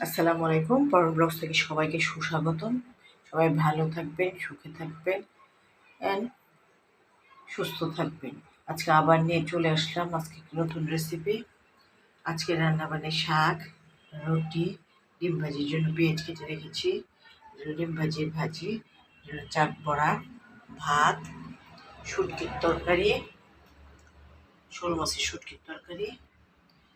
আসসালামু আলাইকুম। পরম ব্লগস থেকে সবাইকে সুস্বাগতম। সবাই ভালো থাকবেন, সুখে থাকবেন অ্যান্ড সুস্থ থাকবেন। আজকে আবার নিয়ে চলে আসলাম আজকে একটি নতুন রেসিপি। আজকে রান্নাবান্নায় শাক, রুটি, ডিম ভাজির জন্য পেঁয়াজ কেটে রেখেছি, ডিম ভাজি, চাট বড়া, ভাত, শুটকির তরকারি, শোল মাছের শুটকির তরকারি,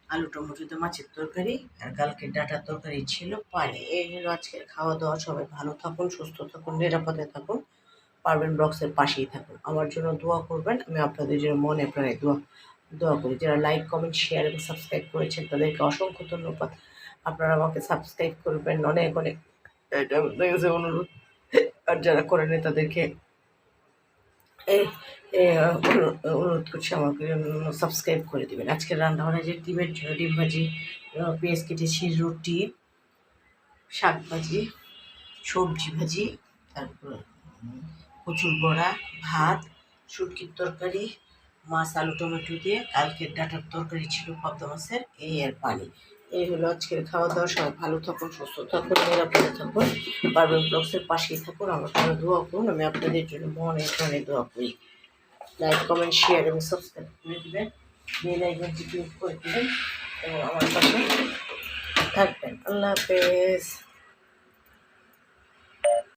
আলু টমেটো দিয়ে মাছের তরকারি, আর কালকে ডাঁটার তরকারি ছিল, পানি। এই হলো আজকের খাওয়া দাওয়া। সবাই ভালো থাকুন, সুস্থ থাকুন, নিরাপদে থাকুন, পারবেন ব্লগসের পাশেই থাকুন। আমার জন্য দোয়া করবেন। আমি আপনাদের জন্য মনে প্রাণে দোয়া করি। যারা লাইক, কমেন্ট, শেয়ার এবং সাবস্ক্রাইব করেছেন তাদেরকে অসংখ্য ধন্যবাদ। আপনারা আমাকে সাবস্ক্রাইব করবেন, অনেক অনেক এটা আপনাদের কাছে অনুরোধ। আর যারা করেনি তাদেরকে এই অনুরোধ করছি আমাকে সাবস্ক্রাইব করে দেবেন। আজকে রান্না বান্না যে ডিমের জন্য ডিম ভাজি, পেঁয়াজ কেটেছি, রুটি, শাক ভাজি, সবজি ভাজি, তারপর কচুর বড়া, ভাত, শুটকির তরকারি, মাছ আলু টমেটো দিয়ে, কালকের ডাঁটার তরকারি ছিল পাবদা মাছের, এই আর পানি। এই হলো আজকের খাওয়া দাওয়া। সবাই ভালো থাকুন, সুস্থ থাকুন, নিরাপদে থাকুন, পারবেন ব্লগসের পাশেই থাকুন। আমার জন্য দোয়া করুন। আমি আপনাদের জন্য মনে প্রাণে দোয়া করি। লাইক, কমেন্ট, শেয়ার এবং সাবস্ক্রাইব করে দেবেন, বেল আইকনটি ক্লিক করে দেবেন এবং আমার পাশে থাকবেন। আল্লাহ হাফেজ।